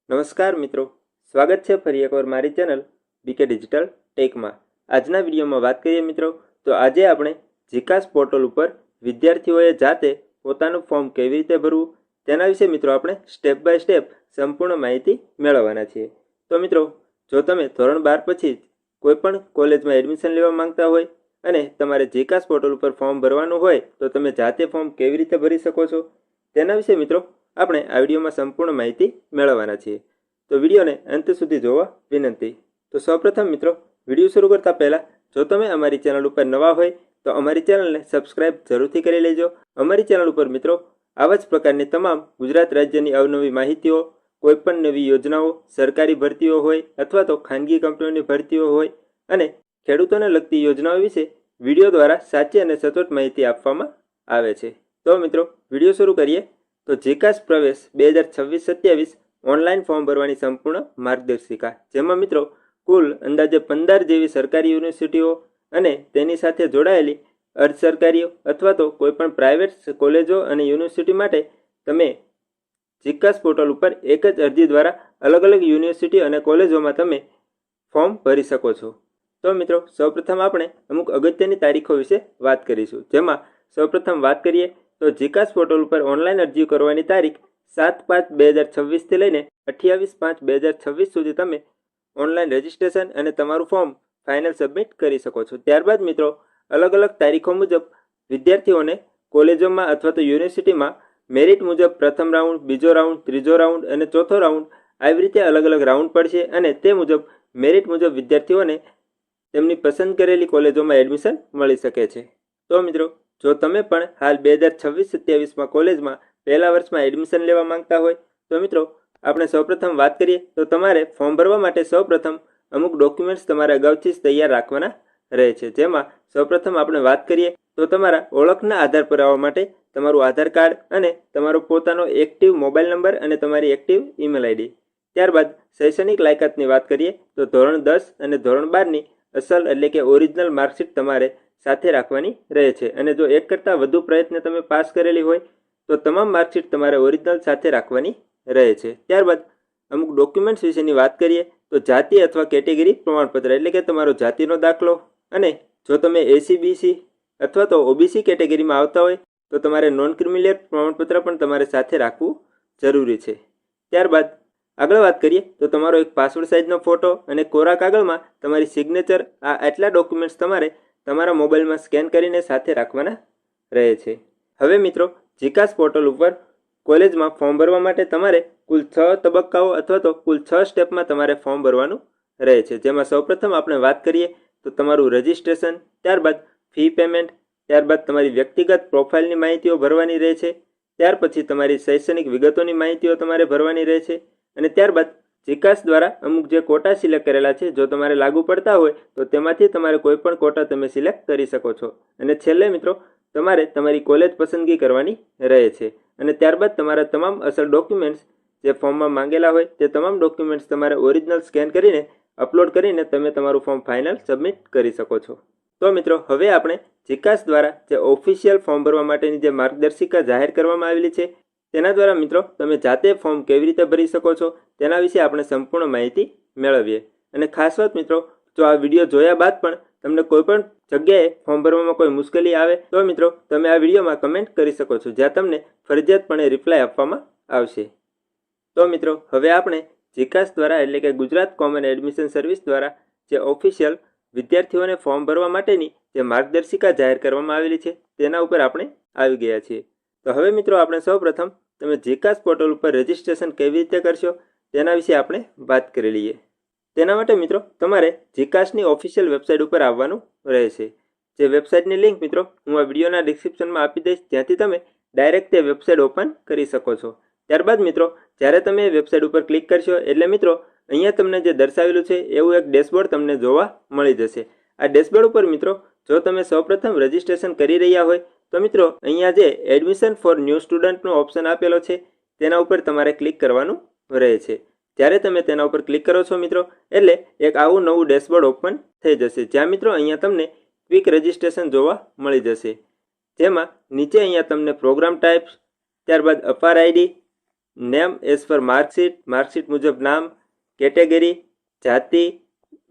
નમસ્કાર મિત્રો, સ્વાગત છે ફરી એકવાર મારી ચેનલ બીકે ડિજિટલ ટેકમાં। આજના વિડીયોમાં વાત કરીએ મિત્રો તો આજે આપણે જીકાસ પોર્ટલ ઉપર વિદ્યાર્થીઓએ જાતે પોતાનું ફોર્મ કેવી રીતે ભરવું તેના વિશે મિત્રો આપણે સ્ટેપ બાય સ્ટેપ સંપૂર્ણ માહિતી મેળવવાના છીએ। તો મિત્રો, જો તમે ધોરણ 12 પછી કોઈપણ કોલેજમાં એડમિશન લેવા માંગતા હોય અને તમારે જીકાસ પોર્ટલ ઉપર ફોર્મ ભરવાનું હોય તો તમે જાતે ફોર્મ કેવી રીતે ભરી શકો છો તેના વિશે મિત્રો આપણે આ વિડીયોમાં સંપૂર્ણ માહિતી મેળવવાના છીએ। તો વિડીયોને અંત સુધી જોવા વિનંતી। તો સૌપ્રથમ મિત્રો, વિડીયો શરૂ કરતા પહેલા જો તમે અમારી ચેનલ ઉપર નવા હોય તો અમારી ચેનલને સબસ્ક્રાઇબ જરૂરથી કરી લેજો। અમારી ચેનલ ઉપર મિત્રો આવા જ પ્રકારની તમામ ગુજરાત રાજ્યની અવનવી માહિતીઓ, કોઈપણ નવી યોજનાઓ, સરકારી ભરતીઓ હોય અથવા તો ખાનગી કંપનીઓની ભરતીઓ હોય અને ખેડૂતોને લગતી યોજનાઓ વિશે વિડીયો દ્વારા સાચી અને સચોટ માહિતી આપવામાં આવે છે। તો મિત્રો, વિડીયો શરૂ કરીએ। તો જીકાસ પ્રવેશ 2026-27 ઓનલાઈન ફોર્મ ભરવાની સંપૂર્ણ માર્ગદર્શિકા, જેમાં મિત્રો કુલ અંદાજે 15 જેવી સરકારી યુનિવર્સિટીઓ અને તેની સાથે જોડાયેલી અર્ધ સરકારીઓ અથવા તો કોઈપણ પ્રાઇવેટ કોલેજો અને યુનિવર્સિટી માટે તમે જીકાસ પોર્ટલ ઉપર એક જ અરજી દ્વારા અલગ અલગ યુનિવર્સિટી અને કોલેજોમાં તમે ફોર્મ ભરી શકો છો। તો મિત્રો, સૌપ્રથમ આપણે અમુક અગત્યની તારીખો વિશે વાત કરીશું, જેમાં સૌપ્રથમ વાત કરીએ તો જીકાસ પોર્ટલ ઉપર ઓનલાઈન અરજી કરવાની તારીખ 7/5/2026 થી લઈને 28/5/2026 સુધી તમે ઓનલાઈન રજિસ્ટ્રેશન અને તમારું ફોર્મ ફાઇનલ સબમિટ કરી શકો છો। ત્યારબાદ મિત્રો અલગ અલગ તારીખો મુજબ વિદ્યાર્થીઓને કોલેજોમાં અથવા તો યુનિવર્સિટીમાં મેરિટ મુજબ પ્રથમ રાઉન્ડ, બીજો રાઉન્ડ, ત્રીજો રાઉન્ડ અને ચોથો રાઉન્ડ આવી રીતે અલગ અલગ રાઉન્ડ પડશે અને તે મુજબ મેરિટ મુજબ વિદ્યાર્થીઓને તેમની પસંદ કરેલી કોલેજોમાં એડમિશન મળી શકે છે। તો મિત્રો, જો તમે પણ હાલ 2026-27માં કોલેજમાં પહેલા વર્ષમાં એડમિશન લેવા માંગતા હોય તો મિત્રો આપણે સૌપ્રથમ વાત કરીએ તો તમારે ફોર્મ ભરવા માટે સૌપ્રથમ અમુક ડોક્યુમેન્ટ્સ તમારે અગાઉથી જ તૈયાર રાખવાના રહે છે, જેમાં સૌપ્રથમ આપણે વાત કરીએ તો તમારા ઓળખના આધાર પુરાવા માટે તમારું આધાર કાર્ડ અને તમારો પોતાનો એક્ટિવ મોબાઈલ નંબર અને તમારી એક્ટિવ ઈમેલ આઈડી। ત્યારબાદ શૈક્ષણિક લાયકાતની વાત કરીએ તો ધોરણ 10 અને ધોરણ 12ની અસલ એટલે કે ઓરિજિનલ માર્કશીટ તમારે સાથે રાખવાની રહે છે અને જો એક કરતાં વધુ પ્રયત્ન તમે પાસ કરેલી હોય તો તમામ માર્કશીટ તમારે ઓરિજિનલ સાથે રાખવાની રહે છે। ત્યારબાદ અમુક ડોક્યુમેન્ટ્સ વિશેની વાત કરીએ તો જાતિ અથવા કેટેગરી પ્રમાણપત્ર એટલે કે તમારો જાતિનો દાખલો, અને જો તમે એસસી-બીસી અથવા તો ઓબીસી કેટેગરીમાં આવતા હોય તો તમારે નોન ક્રિમિનલ પ્રમાણપત્ર પણ તમારે સાથે રાખવું જરૂરી છે। ત્યારબાદ આગળ વાત કરીએ તો તમારો એક પાસપોર્ટ સાઇઝનો ફોટો અને કોરા કાગળમાં તમારી સિગ્નેચર, આ આટલા ડોક્યુમેન્ટ્સ તમારે તમારા મોબાઈલમાં સ્કેન કરીને સાથે રાખવાના રહે છે। હવે મિત્રો, જીકાસ પોર્ટલ ઉપર કોલેજમાં ફોર્મ ભરવા માટે તમારે કુલ 6 તબક્કાઓ અથવા તો કુલ 6 સ્ટેપમાં તમારે ફોર્મ ભરવાનું રહે છે, જેમાં સૌપ્રથમ આપણે વાત કરીએ તો તમારું રજિસ્ટ્રેશન, ત્યારબાદ ફી પેમેન્ટ, ત્યારબાદ તમારી વ્યક્તિગત પ્રોફાઇલની માહિતીઓ ભરવાની રહે છે, ત્યાર પછી તમારી શૈક્ષણિક વિગતોની માહિતીઓ તમારે ભરવાની રહે છે અને ત્યારબાદ જીકાસ દ્વારા અમુક જે કોટા સિલેક્ટ કરેલા છે જો તમારે લાગુ પડતા હોય તો તેમાંથી તમારે કોઈ પણ કોટા તમે સિલેક્ટ કરી શકો છો અને છેલ્લે મિત્રો તમારે તમારી કોલેજ પસંદગી કરવાની રહે છે અને ત્યારબાદ તમારા તમામ અસલ ડોક્યુમેન્ટ્સ જે ફોર્મમાં માંગેલા હોય તે તમામ ડોક્યુમેન્ટ્સ તમારે ઓરિજિનલ સ્કેન કરીને અપલોડ કરીને તમે તમારું ફોર્મ ફાઇનલ સબમિટ કરી શકો છો। તો મિત્રો, હવે આપણે જીકાસ દ્વારા જે ઓફિશિયલ ફોર્મ ભરવા માટેની જે માર્ગદર્શિકા જાહેર કરવામાં આવેલી છે તેના દ્વારા મિત્રો તમે જાતે ફોર્મ કેવી રીતે ભરી શકો છો તેના વિશે આપણે સંપૂર્ણ માહિતી મેળવીએ। અને ખાસ વાત મિત્રો, જો આ વિડીયો જોયા બાદ પણ તમને કોઈપણ જગ્યાએ ફોર્મ ભરવામાં કોઈ મુશ્કેલી આવે તો મિત્રો તમે આ વિડીયોમાં કમેન્ટ કરી શકો છો, જ્યાં તમને ફરજિયાતપણે રિપ્લાય આપવામાં આવશે। તો મિત્રો, હવે આપણે જીકાસ દ્વારા એટલે કે ગુજરાત કોમન એડમિશન સર્વિસ દ્વારા જે ઓફિશિયલ વિદ્યાર્થીઓને ફોર્મ ભરવા માટેની જે માર્ગદર્શિકા જાહેર કરવામાં આવેલી છે તેના ઉપર આપણે આવી ગયા છીએ। તો હવે મિત્રો આપણે સૌપ્રથમ તમે જીકાસ પોર્ટલ ઉપર રજિસ્ટ્રેશન કેવી રીતે કરશો તેના વિશે આપણે વાત કરી લઈએ। તેના માટે મિત્રો તમારે જીકાસની ઓફિશિયલ વેબસાઇટ ઉપર આવવાનું રહેશે, જે વેબસાઇટની લિંક મિત્રો હું આ વિડીયોના ડિસ્ક્રિપ્શનમાં આપી દઈશ, જ્યાંથી તમે ડાયરેક્ટ તે વેબસાઇટ ઓપન કરી શકો છો। ત્યારબાદ મિત્રો જ્યારે તમે વેબસાઇટ ઉપર ક્લિક કરશો એટલે મિત્રો અહીંયા તમને જે દર્શાવેલું છે એવું એક ડેશબોર્ડ તમને જોવા મળી જશે। આ ડેશબોર્ડ ઉપર મિત્રો જો તમે સૌપ્રથમ રજિસ્ટ્રેશન કરી રહ્યા હોય તો મિત્રો અહીંયા જે એડમિશન ફોર ન્યૂ સ્ટુડન્ટનો ઓપ્શન આપેલો છે તેના ઉપર તમારે ક્લિક કરવાનું રહે છે। જ્યારે તમે તેના ઉપર ક્લિક કરો છો મિત્રો એટલે એક આવું નવું ડેશબોર્ડ ઓપન થઈ જશે, જ્યાં મિત્રો અહીંયા તમને ક્વિક રજિસ્ટ્રેશન જોવા મળી જશે, જેમાં નીચે અહીંયા તમને પ્રોગ્રામ ટાઈપ્સ, ત્યારબાદ અપાર ID, name as per marksheet, marksheet મુજબ નામ, કેટેગરી, જાતિ,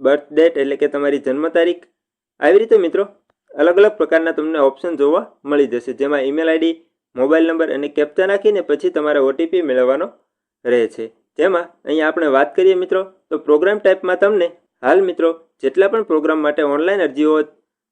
બર્થ ડેટ એટલે કે તમારી જન્મ તારીખ. આવી રીતે મિત્રો અલગ અલગ પ્રકારના તમને ઓપ્શન જોવા મળી જશે, જેમાં ઈમેલ આઈડી, મોબાઈલ નંબર અને કેપ્ચા નાખીને પછી તમારે ઓટીપી મેળવવાનો રહે છે. જેમાં અહીંયા આપણે વાત કરીએ મિત્રો તો પ્રોગ્રામ ટાઈપમાં તમને હાલ મિત્રો જેટલા પણ પ્રોગ્રામ માટે ઓનલાઈન અરજીઓ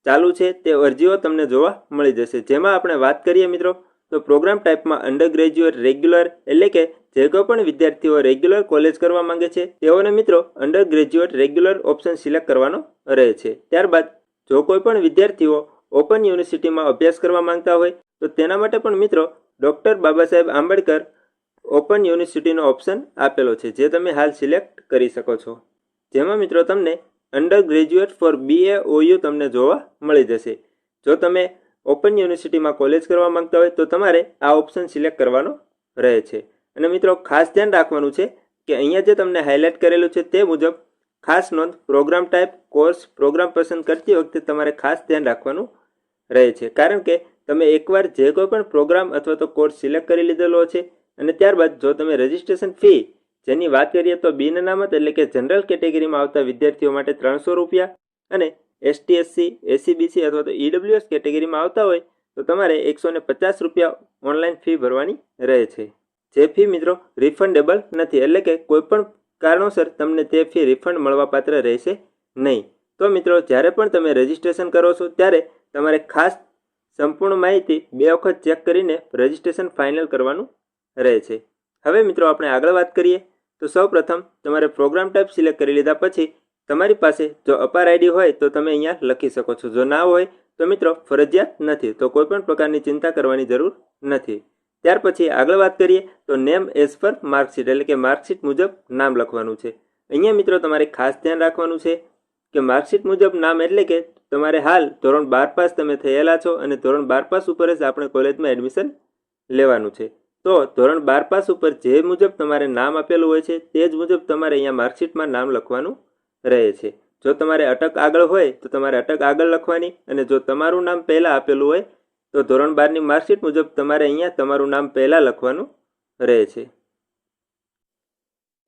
ચાલુ છે તે અરજીઓ તમને જોવા મળી જશે. જેમાં આપણે વાત કરીએ મિત્રો તો પ્રોગ્રામ ટાઈપમાં અંડર ગ્રેજ્યુએટ રેગ્યુલર એટલે કે જે કોઈ પણ વિદ્યાર્થીઓ રેગ્યુલર કોલેજ કરવા માંગે છે તેઓને મિત્રો under graduate regular option select કરવાનો રહે છે. ત્યારબાદ જો કોઈ પણ વિદ્યાર્થીઓ ઓપન યુનિવર્સિટીમાં અભ્યાસ કરવા માંગતા હોય તો તેના માટે પણ મિત્રો ડૉક્ટર બાબા સાહેબ આંબેડકર ઓપન યુનિવર્સિટીનો ઓપ્શન આપેલો છે, જે તમે હાલ સિલેક્ટ કરી શકો છો. જેમાં મિત્રો તમને અંડર ગ્રેજ્યુએટ ફોર BA/OU તમને જોવા મળી જશે. જો તમે ઓપન યુનિવર્સિટીમાં કોલેજ કરવા માંગતા હોય તો તમારે આ ઓપ્શન સિલેક્ટ કરવાનો રહે છે. અને મિત્રો ખાસ ધ્યાન રાખવાનું છે કે અહીંયા જે તમને હાઇલાઇટ કરેલું છે તે મુજબ ખાસ નોંધ, પ્રોગ્રામ ટાઈપ, કોર્સ, પ્રોગ્રામ પસંદ કરતી વખતે તમારે ખાસ ધ્યાન રાખવાનું રહે છે. કારણ કે તમે એકવાર જે કોઈ પણ પ્રોગ્રામ અથવા તો કોર્સ સિલેક્ટ કરી લીધેલો છે અને ત્યારબાદ જો તમે રજિસ્ટ્રેશન ફી જેની વાત કરીએ તો બિન અનામત એટલે કે જનરલ કેટેગરીમાં આવતા વિદ્યાર્થીઓ માટે 300 રૂપિયા અને ST, SC, SCBC અથવા તો EWS કેટેગરીમાં આવતા હોય તો તમારે 150 રૂપિયા ઓનલાઈન ફી ભરવાની રહે છે. જે ફી મિત્રો રિફંડેબલ નથી, એટલે કે કોઈપણ કારણોસર તમને તે ફી રિફંડ મળવાપાત્ર રહેશે નહીં. તો મિત્રો જ્યારે પણ તમે રજિસ્ટ્રેશન કરો છો ત્યારે તમારે ખાસ સંપૂર્ણ માહિતી 2 વખત ચેક કરીને રજિસ્ટ્રેશન ફાઇનલ કરવાનું રહે છે. હવે મિત્રો આપણે આગળ વાત કરીએ તો સૌપ્રથમ તમારે પ્રોગ્રામ ટાઈપ સિલેક્ટ કરી લીધા પછી તમારી પાસે જો અપાર આઈડી હોય તો તમે અહીંયા લખી શકો છો. જો ના હોય તો મિત્રો ફરજિયાત નથી, તો કોઈ પણ પ્રકારની ચિંતા કરવાની જરૂર નથી. ત્યાર પછી આગળ વાત કરીએ તો નેમ એઝ પર માર્કશીટ એટલે કે માર્કશીટ મુજબ નામ લખવાનું છે. અહીંયા મિત્રો તમારે ખાસ ધ્યાન રાખવાનું છે કે માર્કશીટ મુજબ નામ એટલે કે તમારે હાલ ધોરણ 12 પાસ તમે થયેલા છો અને ધોરણ 12 પાસ ઉપર જ આપણે કોલેજમાં એડમિશન લેવાનું છે. તો ધોરણ 12 પાસ ઉપર જે મુજબ તમારે નામ આપેલું હોય છે તે જ મુજબ તમારે અહીંયા માર્કશીટમાં નામ લખવાનું રહે છે. જો તમારે અટક આગળ હોય તો તમારે અટક આગળ લખવાની, અને જો તમારું નામ પહેલાં આપેલું હોય તો ધોરણ 12ની માર્કશીટ મુજબ તમારે અહીંયા તમારું નામ પહેલાં લખવાનું રહે છે.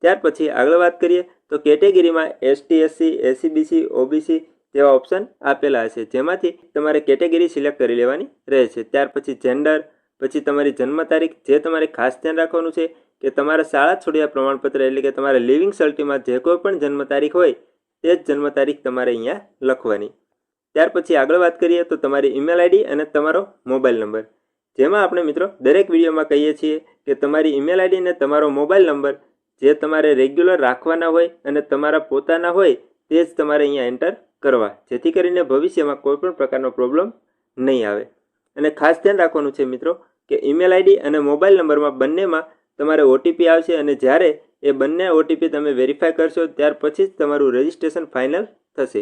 ત્યાર પછી આગળ વાત કરીએ તો કેટેગરીમાં ST, SC, SCBC, OBC જેવા ઓપ્શન આપેલા હશે, જેમાંથી તમારે કેટેગરી સિલેક્ટ કરી લેવાની રહે છે. ત્યાર પછી જેન્ડર, પછી તમારી જન્મ તારીખ. જે તમારે ખાસ ધ્યાન રાખવાનું છે કે તમારા શાળા છોડ્યા પ્રમાણપત્ર એટલે કે તમારા લિવિંગ સર્ટિમાં જે કોઈ પણ જન્મ તારીખ હોય તે જ જન્મ તારીખ તમારે અહીંયા લખવાની. ત્યાર પછી આગળ વાત કરીએ તો તમારી ઈમેલ આઈડી અને તમારો મોબાઈલ નંબર. જેમાં આપણે મિત્રો દરેક વિડીયોમાં કહીએ છીએ કે તમારી ઈમેલ આઈડી અને તમારો મોબાઈલ નંબર જે તમારે રેગ્યુલર રાખવાના હોય અને તમારા પોતાના હોય તે જ તમારે અહીંયા એન્ટર કરવા, જેથી કરીને ભવિષ્યમાં કોઈ પણ પ્રકારનો પ્રોબ્લેમ નહીં આવે. અને ખાસ ધ્યાન રાખવાનું છે મિત્રો કે ઈમેલ આઈડી અને મોબાઈલ નંબરમાં બંનેમાં તમારે ઓટીપી આવશે, અને જ્યારે એ બંને ઓટીપી તમે વેરીફાઈ કરશો ત્યાર પછી જ તમારું રજિસ્ટ્રેશન ફાઇનલ થશે.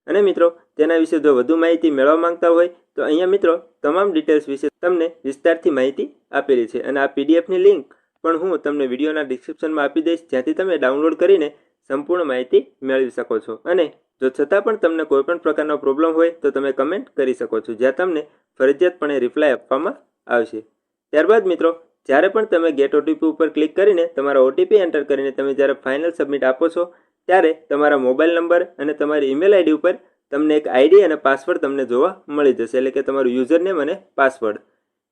અને મિત્રો તેના વિશે જો વધુ માહિતી મેળવવા માંગતા હોય તો અહીંયા મિત્રો તમામ ડિટેલ્સ વિશે તમને વિસ્તારથી માહિતી આપેલી છે, અને આ PDFની લિંક પણ હું તમને વિડીયોના ડિસ્ક્રિપ્શનમાં આપી દઈશ, જ્યાંથી તમે ડાઉનલોડ કરીને સંપૂર્ણ માહિતી મેળવી શકો છો. અને જો છતાં પણ તમને કોઈ પણ પ્રકારનો પ્રોબ્લેમ હોય તો તમે કમેન્ટ કરી શકો છો, જ્યાં તમને ફરજિયાતપણે રિપ્લાય આપવામાં આવશે. ત્યારબાદ મિત્રો જ્યારે પણ તમે ગેટ OTP ઉપર ક્લિક કરીને તમારા OTP એન્ટર કરીને તમે જ્યારે ફાઇનલ સબમિટ આપો છો ત્યારે તમારા મોબાઈલ નંબર અને તમારી ઈમેલ આઈડી ઉપર તમને એક આઈડી અને પાસવર્ડ તમને જોવા મળી જશે, એટલે કે તમારું યુઝરનેમ અને પાસવર્ડ,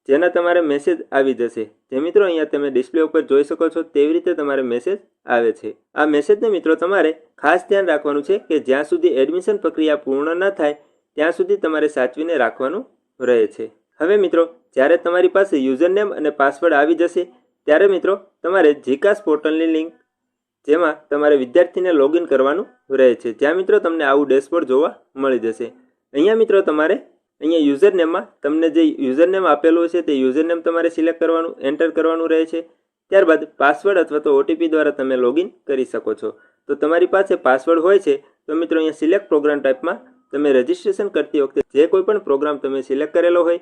જેના તમારે મેસેજ આવી જશે. જે મિત્રો અહીંયા તમે ડિસ્પ્લે ઉપર જોઈ શકો છો તેવી રીતે તમારે મેસેજ આવે છે. આ મેસેજને મિત્રો તમારે ખાસ ધ્યાન રાખવાનું છે કે જ્યાં સુધી એડમિશન પ્રક્રિયા પૂર્ણ ન થાય ત્યાં સુધી તમારે સાચવીને રાખવાનું રહે છે. હવે મિત્રો જ્યારે તમારી પાસે યુઝરનેમ અને પાસવર્ડ આવી જશે ત્યારે મિત્રો તમારે જીકાસ પોર્ટલની લિંક જેમાં તમારે વિદ્યાર્થીને લોગિન કરવાનું રહે છે, જ્યાં મિત્રો તમને આવું ડેશબોર્ડ જોવા મળી જશે. અહીંયા મિત્રો તમારે અહીંયા યુઝરનેમમાં તમને જે યુઝરનેમ આપેલું છે તે યુઝરનેમ તમારે સિલેક્ટ કરવાનું, એન્ટર કરવાનું રહે છે. ત્યારબાદ પાસવર્ડ અથવા તો OTP દ્વારા તમે લોગિન કરી શકો છો. તો તમારી પાસે પાસવર્ડ હોય છે તો મિત્રો અહીંયા સિલેક્ટ પ્રોગ્રામ ટાઈપમાં તમે રજિસ્ટ્રેશન કરતી વખતે જે કોઈ પણ પ્રોગ્રામ તમે સિલેક્ટ કરેલો હોય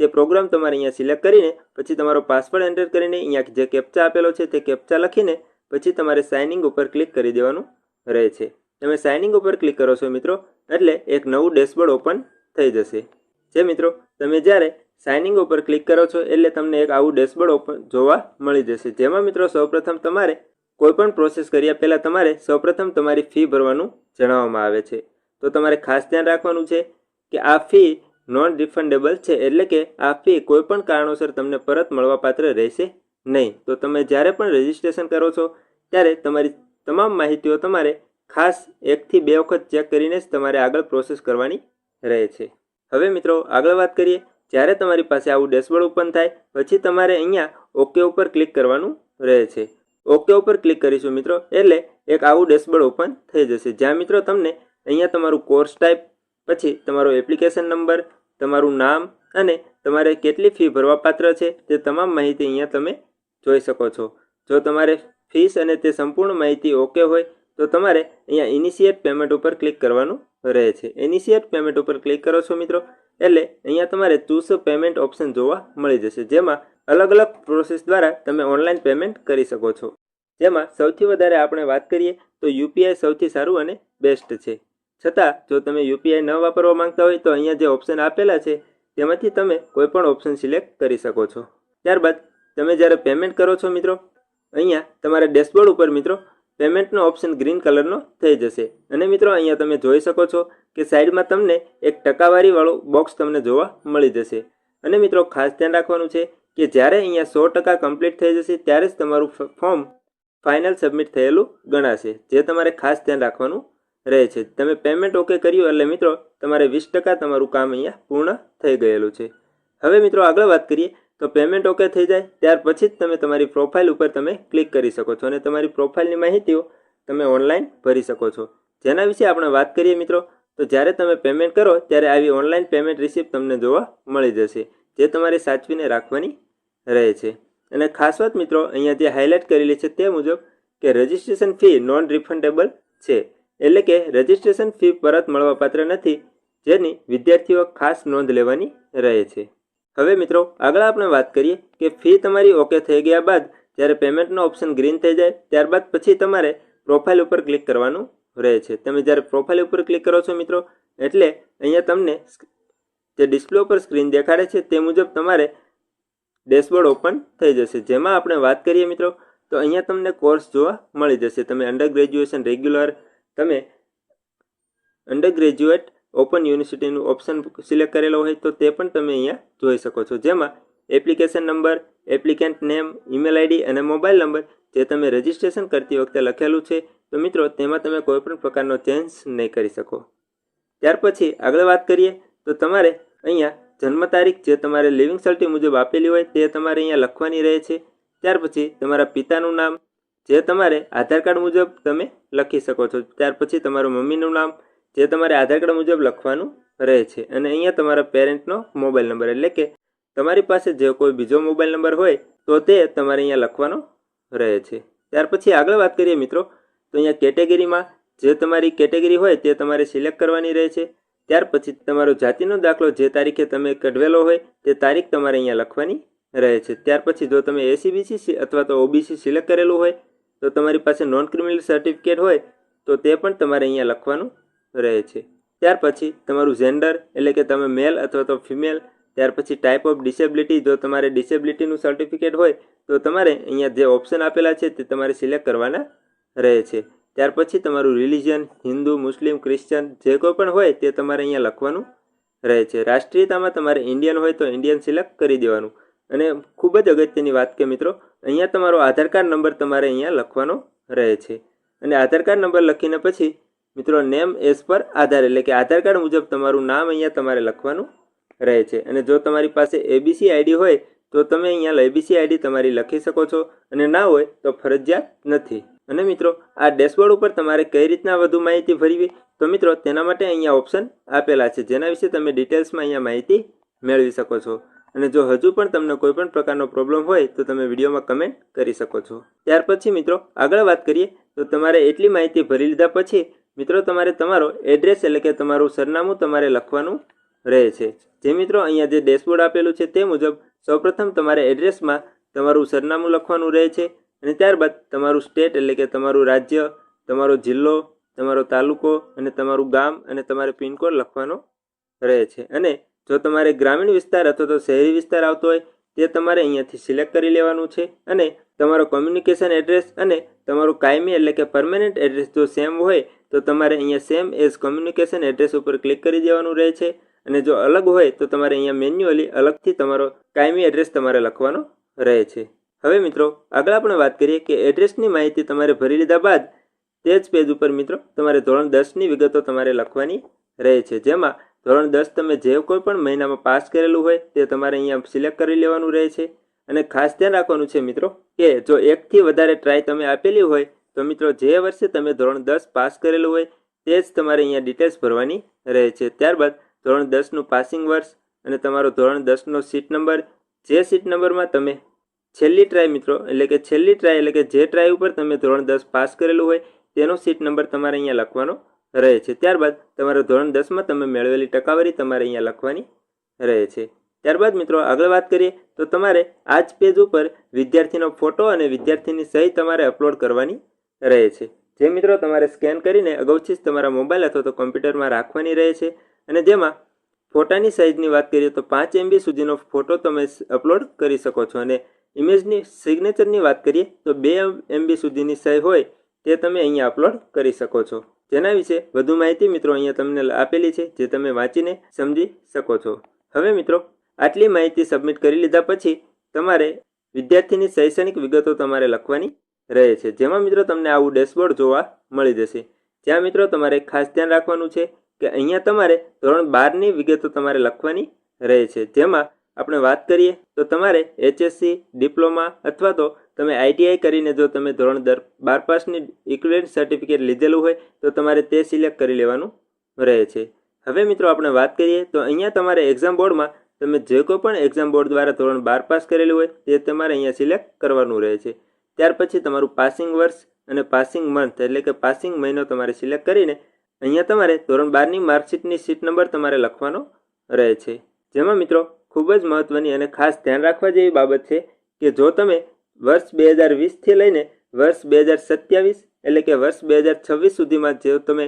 તે પ્રોગ્રામ તમારે અહીંયા સિલેક્ટ કરીને પછી તમારો પાસવર્ડ એન્ટર કરીને અહીંયા જે કેપ્ચા આપેલો છે તે કેપ્ચા લખીને પછી તમારે સાઇનિંગ ઉપર ક્લિક કરી દેવાનું રહે છે. તમે સાઇનિંગ ઉપર ક્લિક કરો છો મિત્રો એટલે એક નવું ડેશબોર્ડ ઓપન થઈ જશે. જે મિત્રો તમે જ્યારે સાઇનિંગ ઉપર ક્લિક કરો છો એટલે તમને એક આવું ડેશબોર્ડ ઓપન જોવા મળી જશે, જેમાં મિત્રો સૌપ્રથમ તમારે કોઈપણ પ્રોસેસ કર્યા પહેલાં તમારે સૌપ્રથમ તમારી ફી ભરવાનું જણાવવામાં આવે છે. તો તમારે ખાસ ધ્યાન રાખવાનું છે કે આ ફી નોન રિફંડેબલ છે, એટલે કે આ ફી કોઈપણ કારણોસર તમને પરત મળવાપાત્ર રહેશે નહીં. તો તમે જ્યારે પણ રજિસ્ટ્રેશન કરો છો ત્યારે તમારી તમામ માહિતીઓ તમારે ખાસ 1 થી 2 વખત ચેક કરીને જ તમારે આગળ પ્રોસેસ કરવાની રહે છે. હવે મિત્રો આગળ વાત કરીએ. જ્યારે તમારી પાસે આવું ડેશબોર્ડ ઓપન થાય પછી તમારે અહીંયા ઓકે ઉપર ક્લિક કરવાનું રહે છે. ઓકે ઉપર ક્લિક કરીશું મિત્રો એટલે એક આવું ડેશબોર્ડ ઓપન થઈ જશે, જ્યાં મિત્રો તમને અહીંયા તમારું કોર્સ ટાઈપ, પછી તમારો એપ્લિકેશન નંબર, તમારું નામ અને તમારે કેટલી ફી ભરવાપાત્ર છે તે તમામ માહિતી અહીંયા તમે જોઈ શકો છો. જો તમારે ફીસ અને તે સંપૂર્ણ માહિતી ઓકે હોય તો તમારે અહીંયા ઇનિશિયેટ પેમેન્ટ ઉપર ક્લિક કરવાનું રહે છે. ઇનિશિયેટ પેમેન્ટ ઉપર ક્લિક કરો છો મિત્રો એટલે અહીંયા તમારે ચૂઝ પેમેન્ટ ઓપ્શન જોવા મળી જશે, જેમાં અલગ અલગ પ્રોસેસ દ્વારા તમે ઓનલાઈન પેમેન્ટ કરી શકો છો. જેમાં સૌથી વધારે આપણે વાત કરીએ તો યુપીઆઈ સૌથી સારું અને બેસ્ટ છે. છતાં જો તમે યુપીઆઈ ન વાપરવા માંગતા હોય તો અહીંયા જે ઓપ્શન આપેલા છે તેમાંથી તમે કોઈ પણ ઓપ્શન સિલેક્ટ કરી શકો છો. ત્યારબાદ તમે જ્યારે પેમેન્ટ કરો છો મિત્રો અહીંયા તમારા ડેશબોર્ડ ઉપર મિત્રો પેમેન્ટનો ઓપ્શન ગ્રીન કલરનો થઈ જશે, અને મિત્રો અહીંયા તમે જોઈ શકો છો કે સાઈડમાં તમને એક ટકાવારીવાળું બોક્સ તમને જોવા મળી જશે. અને મિત્રો ખાસ ધ્યાન રાખવાનું છે કે જ્યારે અહીંયા 100% કમ્પ્લીટ થઈ જશે ત્યારે જ તમારું ફોર્મ ફાઇનલ સબમિટ થયેલું ગણાશે, જે તમારે ખાસ ધ્યાન રાખવાનું રહે છે. તમે પેમેન્ટ ઓકે કર્યું એટલે મિત્રો તમારે 20% તમારું કામ અહીંયા પૂર્ણ થઈ ગયેલું છે. હવે મિત્રો આગળ વાત કરીએ તો પેમેન્ટ ઓકે થઈ જાય ત્યાર પછી જ તમે તમારી પ્રોફાઇલ ઉપર તમે ક્લિક કરી શકો છો અને તમારી પ્રોફાઇલની માહિતીઓ તમે ઓનલાઈન ભરી શકો છો. જેના વિશે આપણે વાત કરીએ મિત્રો તો જ્યારે તમે પેમેન્ટ કરો ત્યારે આવી ઓનલાઈન પેમેન્ટ રિસિપ્ટ તમને જોવા મળી જશે, જે તમારે સાચવીને રાખવાની રહે છે. અને ખાસ વાત મિત્રો અહીંયા જે હાઇલાઇટ કરેલી છે તે મુજબ કે રજિસ્ટ્રેશન ફી નોન રિફંડેબલ છે, એટલે કે રજિસ્ટ્રેશન ફી પરત મળવાપાત્ર નથી, જેની વિદ્યાર્થીઓ ખાસ નોંધ લેવાની રહે છે. હવે મિત્રો આગળ આપણે વાત કરીએ કે ફી તમારી ઓકે થઈ ગયા બાદ જ્યારે પેમેન્ટનો ઓપ્શન ગ્રીન થઈ જાય ત્યારબાદ પછી તમારે પ્રોફાઇલ ઉપર ક્લિક કરવાનું રહે છે. તમે જ્યારે પ્રોફાઇલ ઉપર ક્લિક કરો છો મિત્રો એટલે અહીંયા તમને જે ડિસ્પ્લે ઉપર સ્ક્રીન દેખાડે છે તે મુજબ તમારે ડેશબોર્ડ ઓપન થઈ જશે. જેમાં આપણે વાત કરીએ મિત્રો તો અહીંયા તમને કોર્સ જોવા મળી જશે. તમે અંડર ગ્રેજ્યુએશન રેગ્યુલર, તમે અંડર ગ્રેજ્યુએટ ઓપન યુનિવર્સિટીનું ઓપ્શન સિલેક્ટ કરેલો હોય તો તે પણ તમે અહીંયા જોઈ શકો છો, જેમાં application number, applicant name, email ID અને મોબાઈલ નંબર જે તમે રજિસ્ટ્રેશન કરતી વખતે લખેલું છે તો મિત્રો તેમાં તમે કોઈપણ પ્રકારનો ચેન્જ નહીં કરી શકો. ત્યાર પછી આગળ વાત કરીએ તો તમારે અહીંયા જન્મ તારીખ જે તમારે લિવિંગ સર્ટિ મુજબ આપેલી હોય તે તમારે અહીંયા લખવાની રહે છે. ત્યાર પછી તમારા પિતાનું નામ જે તમારે આધાર કાર્ડ મુજબ તમે લખી શકો છો. ત્યાર પછી તમારું મમ્મીનું નામ જે તમારે આધાર કાર્ડ મુજબ લખવાનું રહે છે. અને અહીંયા તમારા પેરેન્ટનો મોબાઈલ નંબર, એટલે કે તમારી પાસે જે કોઈ બીજો મોબાઈલ નંબર હોય તો તે તમારે અહીંયા લખવાનો રહે છે. ત્યાર પછી આગળ વાત કરીએ મિત્રો તો અહીંયા કેટેગરીમાં જે તમારી કેટેગરી હોય તે તમારે સિલેક્ટ કરવાની રહે છે. ત્યાર પછી તમારો જાતિનો દાખલો જે તારીખે તમે કઢવેલો હોય તે તારીખ તમારે અહીંયા લખવાની રહે છે. ત્યાર પછી જો તમે એસીબીસી અથવા તો ઓબીસી સિલેક્ટ કરેલું હોય તો તમારી પાસે નોન ક્રિમિનલ સર્ટિફિકેટ હોય તો તે પણ તમારે અહીંયા લખવાનું રહે છે. ત્યાર પછી તમારું જેન્ડર, એટલે કે તમે મેલ અથવા તો ફિમેલ. ત્યાર પછી ટાઈપ ઓફ ડિસેબિલિટી, જો તમારે ડિસેબિલિટીનું સર્ટિફિકેટ હોય તો તમારે અહીંયા જે ઓપ્શન આપેલા છે તે તમારે સિલેક્ટ કરવાના રહે છે. ત્યાર પછી તમારું રિલિજન, હિન્દુ, મુસ્લિમ, ક્રિશ્ચન જે કોઈ પણ હોય તે તમારે અહીંયા લખવાનું રહે છે. રાષ્ટ્રીયતામાં તમારે ઇન્ડિયન હોય તો ઇન્ડિયન સિલેક્ટ કરી દેવાનું. અને ખૂબ જ અગત્યની વાત કે મિત્રો અહીંયા તમારો આધાર કાર્ડ નંબર તમારે અહીંયા લખવાનો રહે છે. અને આધાર કાર્ડ નંબર લખીને પછી મિત્રો નેમ એઝ પર આધાર, એટલે કે આધાર કાર્ડ મુજબ તમારું નામ અહીંયા તમારે લખવાનું રહે છે. અને જો તમારી પાસે એબીસી આઈડી હોય તો તમે અહીંયા એબીસી આઈડી તમારી લખી શકો છો, અને ના હોય તો ફરજિયાત નથી. અને મિત્રો આ ડેશબોર્ડ ઉપર તમારે કઈ રીતના વધુ માહિતી ભરવી તો મિત્રો તેના માટે અહીંયા ઓપ્શન આપેલા છે, જેના વિશે તમે ડિટેલ્સમાં અહીંયા માહિતી મેળવી શકો છો. અને જો હજુ પણ તમને કોઈ પણ પ્રકારનો પ્રોબ્લેમ હોય તો તમે વિડીયોમાં કમેન્ટ કરી શકો છો. ત્યાર પછી મિત્રો આગળ વાત કરીએ તો તમારે એટલી માહિતી ભરી લીધા પછી મિત્રો તમારે તમારો એડ્રેસ, એટલે કે તમારું સરનામું તમારે લખવાનું રહે છે. જે મિત્રો અહીંયા જે ડેશબોર્ડ આપેલું છે તે મુજબ સૌપ્રથમ તમારે એડ્રેસમાં તમારું સરનામું લખવાનું રહે છે. અને ત્યારબાદ તમારું સ્ટેટ, એટલે કે તમારું રાજ્ય, તમારો જિલ્લો, તમારો તાલુકો અને તમારું ગામ અને તમારે પિનકોડ લખવાનો રહે છે. અને જો તમારે ગ્રામીણ વિસ્તાર અથવા તો શહેરી વિસ્તાર આવતો હોય તે તમારે અહીંયાથી સિલેક્ટ કરી લેવાનું છે અને તમારો કોમ્યુનિકેશન એડ્રેસ અને તમારું કાયમી એટલે કે પરમેનન્ટ એડ્રેસ જો સેમ હોય તો તમારે અહીંયા સેમ એઝ કોમ્યુનિકેશન એડ્રેસ ઉપર ક્લિક કરી દેવાનું રહે છે અને જો અલગ હોય તો તમારે અહીંયા મેન્યુઅલી અલગથી તમારો કાયમી એડ્રેસ તમારે લખવાનો રહે છે. હવે મિત્રો આગળ આપણે વાત કરીએ કે એડ્રેસની માહિતી તમારે ભરી લીધા બાદ તે જ પેજ ઉપર મિત્રો તમારે ધોરણ 10ની વિગતો તમારે લખવાની રહે છે, જેમાં ધોરણ 10 તમે જે કોઈ પણ મહિનામાં પાસ કરેલું હોય તે તમારે અહીંયા સિલેક્ટ કરી લેવાનું રહે છે. અને ખાસ ધ્યાન રાખવાનું છે મિત્રો કે જો એકથી વધારે ટ્રાય તમે આપેલી હોય તો મિત્રો જે વર્ષે તમે ધોરણ 10 પાસ કરેલું હોય તે જ તમારે અહીંયા ડિટેલ્સ ભરવાની રહે છે. ત્યારબાદ ધોરણ 10નું પાસિંગ વર્ષ અને તમારો ધોરણ 10નો સીટ નંબર, જે સીટ નંબરમાં તમે છેલ્લી ટ્રાય મિત્રો એટલે કે છેલ્લી ટ્રાય એટલે કે જે ટ્રાય ઉપર તમે ધોરણ 10 પાસ કરેલું હોય તેનો સીટ નંબર તમારે અહીંયા લખવાનો રહે છે. ત્યારબાદ તમારો ધોરણ 10માં તમે મેળવેલી ટકાવારી તમારે અહીંયા લખવાની રહે છે. ત્યારબાદ મિત્રો આગળ વાત કરીએ તો તમારે આ જ પેજ ઉપર વિદ્યાર્થીનો ફોટો અને વિદ્યાર્થીની સહી તમારે અપલોડ કરવાની રહે છે, જે મિત્રો તમારે સ્કેન કરીને અગાઉથી જ તમારા મોબાઈલ અથવા તો કોમ્પ્યુટરમાં રાખવાની રહે છે. અને જેમાં ફોટાની સાઇઝની વાત કરીએ તો 5 MB સુધીનો ફોટો તમે અપલોડ કરી શકો છો અને ઇમેજની સિગ્નેચરની વાત કરીએ તો 2 MB સુધીની સહી હોય તે તમે અહીંયા અપલોડ કરી શકો છો. જેના વિશે વધુ માહિતી મિત્રો અહીંયા તમને આપેલી છે, જે તમે વાંચીને સમજી શકો છો. હવે મિત્રો આટલી માહિતી સબમિટ કરી લીધા પછી તમારે વિદ્યાર્થીની શૈક્ષણિક વિગતો તમારે લખવાની રહે છે, જેમાં મિત્રો તમને આવું ડેશબોર્ડ જોવા મળી જશે. જ્યાં મિત્રો તમારે ખાસ ધ્યાન રાખવાનું છે કે અહીંયા તમારે ધોરણ 12ની વિગતો તમારે લખવાની રહે છે. જેમાં આપણે વાત કરીએ તો તમારે HSC, ડિપ્લોમા અથવા તો તમે ITI કરીને જો તમે ધોરણ 12 પાસની ઇક્વિવેલન્ટ સર્ટિફિકેટ લીધેલું હોય તો તમારે તે સિલેક્ટ કરી લેવાનું રહે છે. હવે મિત્રો આપણે વાત કરીએ તો અહીંયા તમારે એક્ઝામ બોર્ડમાં તમે જે કોઈ પણ એક્ઝામ બોર્ડ દ્વારા ધોરણ 12 પાસ કરેલું હોય તે તમારે અહીંયા સિલેક્ટ કરવાનું રહે છે. ત્યાર પછી તમારું પાસિંગ વર્ષ અને પાસિંગ મંથ એટલે કે પાસિંગ મહિનો તમારે સિલેક્ટ કરીને અહીંયા તમારે ધોરણ 12ની માર્કશીટની સીટ નંબર તમારે લખવાનો રહે છે. જેમાં મિત્રો ખૂબ જ મહત્ત્વની અને ખાસ ધ્યાન રાખવા જેવી બાબત છે કે જો તમે વર્ષ 2020થી લઈને વર્ષ 2027 એટલે કે વર્ષ 2026 સુધીમાં જો તમે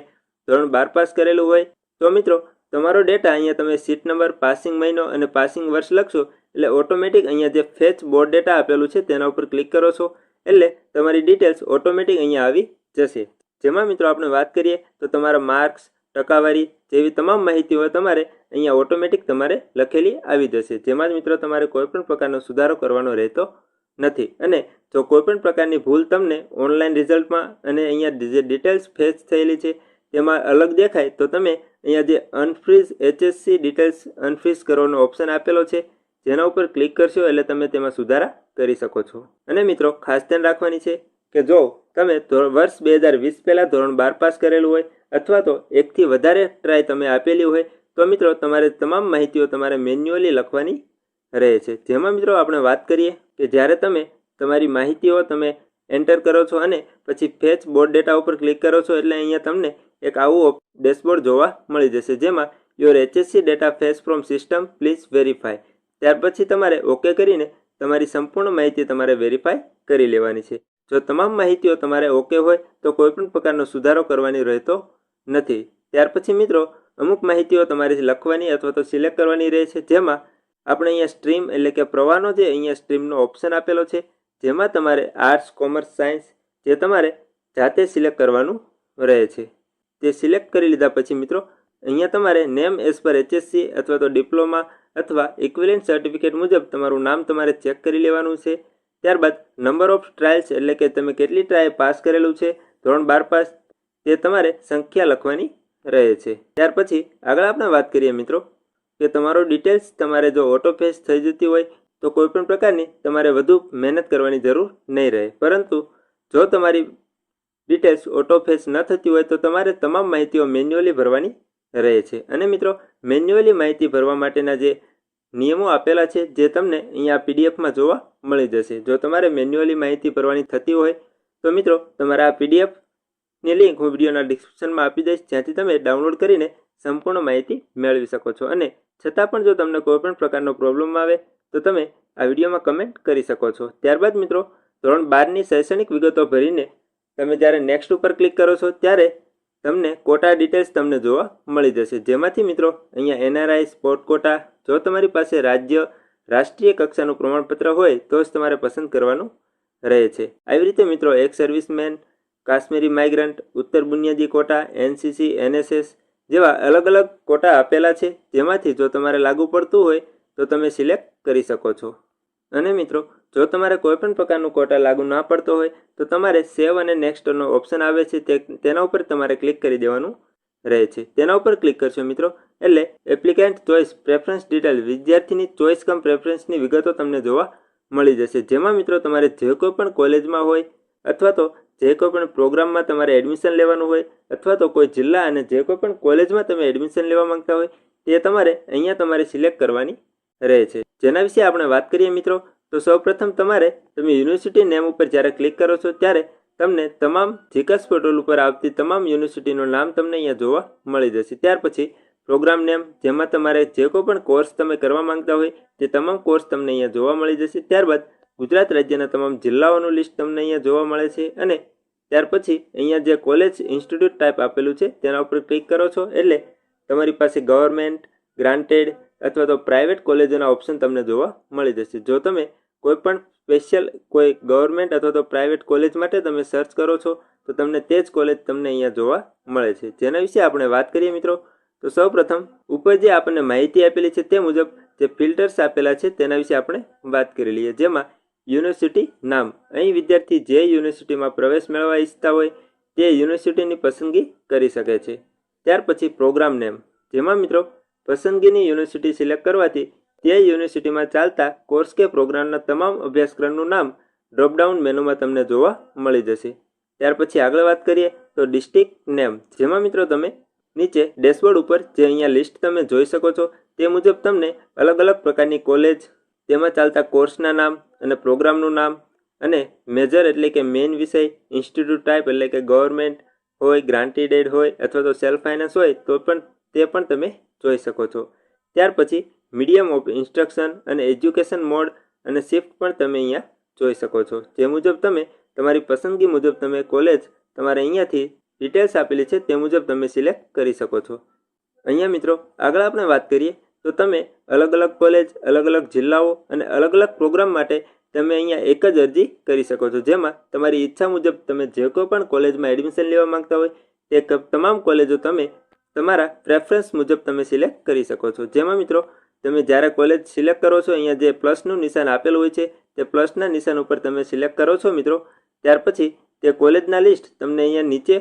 ધોરણ 12 પાસ કરેલું હોય તો મિત્રો તમારો ડેટા અહીંયા તમે સીટ નંબર, પાસિંગ મહિનો અને પાસિંગ વર્ષ લખશો એટલે ઓટોમેટિક અહીંયા જે ફેચ બોર્ડ ડેટા આપેલું છે તેના ઉપર ક્લિક કરો છો એટલે તમારી ડિટેલ્સ ઓટોમેટિક અહીંયા આવી જશે. જેમાં મિત્રો આપણે વાત કરીએ તો તમારા માર્ક્સ, ટકાવારી જેવી તમામ માહિતીઓ તમારે અહીંયા ઓટોમેટિક તમારે લખેલી આવી જશે. જેમાં મિત્રો તમારે કોઈપણ પ્રકારનો સુધારો કરવાનો રહેતો નથી. અને જો કોઈપણ પ્રકારની ભૂલ તમને ઓનલાઈન રિઝલ્ટમાં અને અહીંયા જે ડિટેલ્સ ફેચ થયેલી છે તેમાં અલગ દેખાય તો તમે અહીંયા જે અનફ્રીઝ HSC ડિટેલ્સ અનફ્રીઝ કરવાનો ઓપ્શન આપેલો છે જેના ઉપર ક્લિક કરશો એટલે તમે તેમાં સુધારા કરી શકો છો. અને મિત્રો ખાસ ધ્યાન રાખવાની છે કે જો તમે વર્ષ 2020 પહેલાં ધોરણ 12 પાસ કરેલું હોય અથવા તો એકથી વધારે ટ્રાય તમે આપેલી હોય તો મિત્રો તમારે તમામ માહિતીઓ તમારે મેન્યુઅલી લખવાની રહે છે. જેમાં મિત્રો આપણે વાત કરીએ કે જ્યારે તમે તમારી માહિતીઓ તમે એન્ટર કરો છો અને પછી ફેચ બોર્ડ ડેટા ઉપર ક્લિક કરો છો એટલે અહીંયા તમને એક આવું ડેશબોર્ડ જોવા મળી જશે, જેમાં your HSC data fetch from system please verify. ત્યાર પછી તમારે ઓકે કરીને તમારી સંપૂર્ણ માહિતી તમારે વેરીફાય કરી લેવાની છે. જો તમામ માહિતીઓ તમારે ઓકે હોય તો કોઈપણ પ્રકારનો સુધારો કરવાની રહેતો નથી. ત્યાર પછી મિત્રો અમુક માહિતીઓ તમારે લખવાની અથવા તો સિલેક્ટ કરવાની રહે છે, જેમાં આપણે અહીંયા સ્ટ્રીમ એટલે કે પ્રવાહનો જે અહીંયા સ્ટ્રીમનો ઓપ્શન આપેલો છે જેમાં તમારે આર્ટ્સ, કોમર્સ, સાયન્સ જે તમારે જાતે સિલેક્ટ કરવાનું રહે છે. તે સિલેક્ટ કરી લીધા પછી મિત્રો અહીંયા તમારે નેમ એઝ પર HSC અથવા તો ડિપ્લોમા અથવા ઇક્વિવેલન્ટ સર્ટિફિકેટ મુજબ તમારું નામ તમારે ચેક કરી લેવાનું છે. ત્યારબાદ નંબર ઓફ ટ્રાયલ્સ એટલે કે તમે કેટલી ટ્રાય પાસ કરેલું છે ધોરણ 12 પાસ તે તમારે સંખ્યા લખવાની રહે છે. ત્યાર પછી આગળ આપણે વાત કરીએ મિત્રો કે તમારો ડિટેલ્સ તમારે જો ઓટો ફેચ થઈ જતી હોય તો કોઈપણ પ્રકારની તમારે વધુ મહેનત કરવાની જરૂર નહીં રહે. પરંતુ જો તમારી ડિટેલ્સ ઓટો ફેચ ન થતી હોય તો તમારે તમામ માહિતીઓ મેન્યુઅલી ભરવાની રહે છે. અને મિત્રો મેન્યુઅલી માહિતી ભરવા માટેના જે નિયમો આપેલા છે જે તમને અહીંયા PDFમાં જોવા મળી જશે. જો તમારે મેન્યુઅલી માહિતી ભરવાની થતી હોય તો મિત્રો તમારે આ PDFની લિંક હું વિડીયોના ડિસ્ક્રિપ્શનમાં આપી દઈશ, જ્યાંથી તમે ડાઉનલોડ કરીને સંપૂર્ણ માહિતી મેળવી શકો છો. અને છતાં પણ જો તમને કોઈપણ પ્રકારનો પ્રોબ્લેમ આવે તો તમે આ વિડીયોમાં કમેન્ટ કરી શકો છો. ત્યારબાદ મિત્રો ધોરણ 12ની શૈક્ષણિક વિગતો ભરીને તમે જ્યારે નેક્સ્ટ ઉપર ક્લિક કરો છો ત્યારે તમને કોટા ડિટેલ્સ તમને જોવા મળી જશે, જેમાંથી મિત્રો અહીંયા NRI સ્પોર્ટ કોટા, જો તમારી પાસે રાષ્ટ્રીય કક્ષાનું પ્રમાણપત્ર હોય તો જ તમારે પસંદ કરવાનું રહે છે. આવી રીતે મિત્રો એક સર્વિસમેન, કાશ્મીરી માઇગ્રન્ટ, ઉત્તર બુનિયાદી કોટા, NCC, NSS જેવા અલગ અલગ કોટા આપેલા છે, જેમાંથી જો તમારે લાગુ પડતું હોય તો તમે સિલેક્ટ કરી શકો છો. અને મિત્રો જો તમારે કોઈ પણ પ્રકારનું કોટા લાગુ ના પડતો હોય તો તમારે સેવ અને નેક્સ્ટનો ઓપ્શન આવે છે, તેના ઉપર તમારે ક્લિક કરી દેવાનું રહે છે. તેના ઉપર ક્લિક કરશો મિત્રો એટલે એપ્લિકેન્ટ ચોઇસ પ્રેફરન્સ ડિટેલ, વિદ્યાર્થીની ચોઇસ કમ પ્રેફરન્સની વિગતો તમને જોવા મળી જશે, જેમાં મિત્રો તમારે જે કોઈ પણ કોલેજમાં હોય અથવા તો જે કોઈ પણ પ્રોગ્રામમાં તમારે એડમિશન લેવાનું હોય અથવા તો કોઈ જિલ્લા અને જે કોઈ પણ કોલેજમાં તમે એડમિશન લેવા માંગતા હોય તે તમારે અહીંયા તમારે સિલેક્ટ કરવાની રહે છે. જેના વિશે આપણે વાત કરીએ મિત્રો તો સૌપ્રથમ તમે યુનિવર્સિટી નેમ ઉપર જ્યારે ક્લિક કરો છો ત્યારે તમને તમામ જીકાસ પોર્ટલ ઉપર આવતી તમામ યુનિવર્સિટીનું નામ તમને અહીંયા જોવા મળી જશે. ત્યાર પછી પ્રોગ્રામ નેમ, જેમાં તમારે જે કોઈ પણ કોર્સ તમે કરવા માંગતા હોય તે તમામ કોર્સ તમને અહીંયા જોવા મળી જશે. ત્યારબાદ ગુજરાત રાજ્યના તમામ જિલ્લાઓનું લિસ્ટ તમને અહીંયા જોવા મળે છે અને ત્યાર પછી અહીંયા જે કોલેજ ઇન્સ્ટિટ્યૂટ ટાઈપ આપેલું છે તેના ઉપર ક્લિક કરો છો એટલે તમારી પાસે ગવર્મેન્ટ, ગ્રાન્ટેડ અથવા તો પ્રાઇવેટ કોલેજોના ઓપ્શન તમને જોવા મળી જશે. જો તમે કોઈ પણ સ્પેશિયલ કોઈ ગવર્મેન્ટ અથવા તો પ્રાઇવેટ કોલેજ માટે તમે સર્ચ કરો છો તો તમને તે જ કોલેજ તમને અહીંયા જોવા મળે છે. જેના વિશે આપણે વાત કરીએ મિત્રો તો સૌપ્રથમ ઉપર જે આપણને માહિતી આપેલી છે તે મુજબ જે ફિલ્ટર્સ આપેલા છે તેના વિશે આપણે વાત કરી લઈએ, જેમાં યુનિવર્સિટી નામ, અહીં વિદ્યાર્થી જે યુનિવર્સિટીમાં પ્રવેશ મેળવવા ઈચ્છતા હોય તે યુનિવર્સિટીની પસંદગી કરી શકે છે. ત્યાર પછી પ્રોગ્રામ નેમ, જેમાં મિત્રો પસંદગીની યુનિવર્સિટી સિલેક્ટ કરવાથી તે યુનિવર્સિટીમાં ચાલતા કોર્સ કે પ્રોગ્રામના તમામ અભ્યાસક્રમનું નામ ડ્રોપડાઉન મેનુમાં તમને જોવા મળી જશે. ત્યાર પછી આગળ વાત કરીએ તો ડિસ્ટ્રિક્ટ નેમ, જેમાં મિત્રો તમે નીચે ડેશબોર્ડ ઉપર જે અહીંયા લિસ્ટ તમે જોઈ શકો છો તે મુજબ તમને અલગ અલગ પ્રકારની કોલેજ, તેમાં ચાલતા કોર્સના નામ અને પ્રોગ્રામનું નામ અને મેજર એટલે કે મેઇન વિષય, ઇન્સ્ટિટ્યૂટ ટાઈપ એટલે કે ગવર્મેન્ટ હોય, ગ્રાન્ટેડ હોય અથવા તો સેલ્ફ ફાઇનાન્સ હોય તો પણ તે પણ તમે જોઈ શકો છો. ત્યાર પછી મીડિયમ ઓફ ઇન્સ્ટ્રક્શન અને એજ્યુકેશન મોડ અને શિફ્ટ પણ તમે અહીંયા જોઈ શકો છો, જે મુજબ તમે તમારી પસંદગી મુજબ તમે કોલેજ તમારે અહીંયાથી ડિટેલ્સ આપેલી છે તે મુજબ તમે સિલેક્ટ કરી શકો છો. અહીંયા મિત્રો આગળ આપણે વાત કરીએ તો તમે અલગ અલગ કોલેજ, અલગ અલગ જિલ્લાઓ અને અલગ અલગ પ્રોગ્રામ માટે તમે અહીંયા એક જ અરજી કરી શકો છો, જેમાં તમારી ઈચ્છા મુજબ તમે જે કોઈ પણ કોલેજમાં એડમિશન લેવા માંગતા હોય તે તમામ કોલેજો તમે તમારા પ્રેફરન્સ મુજબ તમે સિલેક્ટ કરી શકો છો. જેમાં મિત્રો તમે જ્યારે કોલેજ સિલેક્ટ કરો છો અહીંયા જે પ્લસનું નિશાન આપેલું હોય છે તે પ્લસના નિશાન ઉપર તમે સિલેક્ટ કરો છો મિત્રો, ત્યાર પછી તે કોલેજના લિસ્ટ તમને અહીંયા નીચે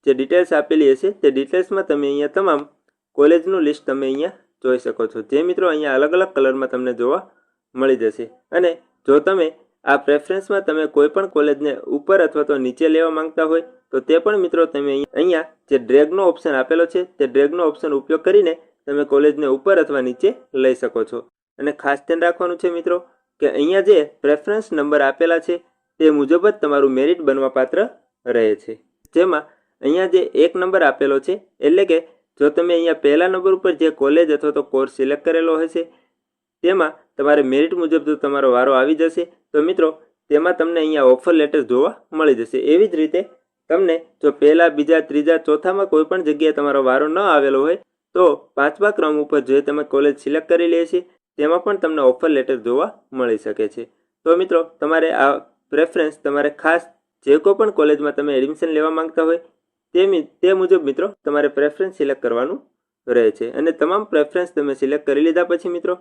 જે ડિટેલ્સ આપેલી હશે તે ડિટેલ્સમાં તમે અહીંયા તમામ કોલેજનું લિસ્ટ તમે અહીંયા જોઈ શકો છો, જે મિત્રો અહીંયા અલગ અલગ કલરમાં તમને જોવા મળી જશે. અને જો તમે આ પ્રેફરન્સમાં તમે કોઈ પણ કોલેજને ઉપર અથવા તો નીચે લેવા માંગતા હોય તો તે પણ મિત્રો તમે અહીંયા જે ડ્રેગનો ઓપ્શન આપેલો છે તે ડ્રેગનો ઓપ્શન ઉપયોગ કરીને તમે કોલેજને ઉપર અથવા નીચે લઈ શકો છો. અને ખાસ ધ્યાન રાખવાનું છે મિત્રો કે અહીંયા જે પ્રેફરન્સ નંબર આપેલા છે તે મુજબ જ તમારું મેરિટ બનવા પાત્ર રહે છે, જેમાં અહીંયા જે 1 નંબર આપેલો છે એટલે કે જો તમે અહીંયા પહેલા નંબર ઉપર જે કોલેજ અથવા તો કોર્સ સિલેક્ટ કરેલો હશે તેમાં તમારે મેરિટ મુજબ જો તમારો વારો આવી જશે તો મિત્રો તેમાં તમને અહીંયા ઓફર લેટર જોવા મળી જશે. એવી જ રીતે તમને જો પહેલા, બીજા, ત્રીજા, ચોથામાં કોઈ પણ જગ્યાએ તમારો વારો ન આવેલો હોય તો 5મા ક્રમ ઉપર જે તમે કોલેજ સિલેક્ટ કરેલી હશે તેમાં પણ તમને ઓફર લેટર જોવા મળી શકે છે. તો મિત્રો તમારે આ પ્રેફરન્સ તમારે ખાસ જે કોઈ પણ કોલેજમાં તમે એડમિશન લેવા માંગતા હોય તે મુજબ મિત્રો તમારે પ્રેફરન્સ સિલેક્ટ કરવાનું રહે છે. અને તમામ પ્રેફરન્સ તમે સિલેક્ટ કરી લીધા પછી મિત્રો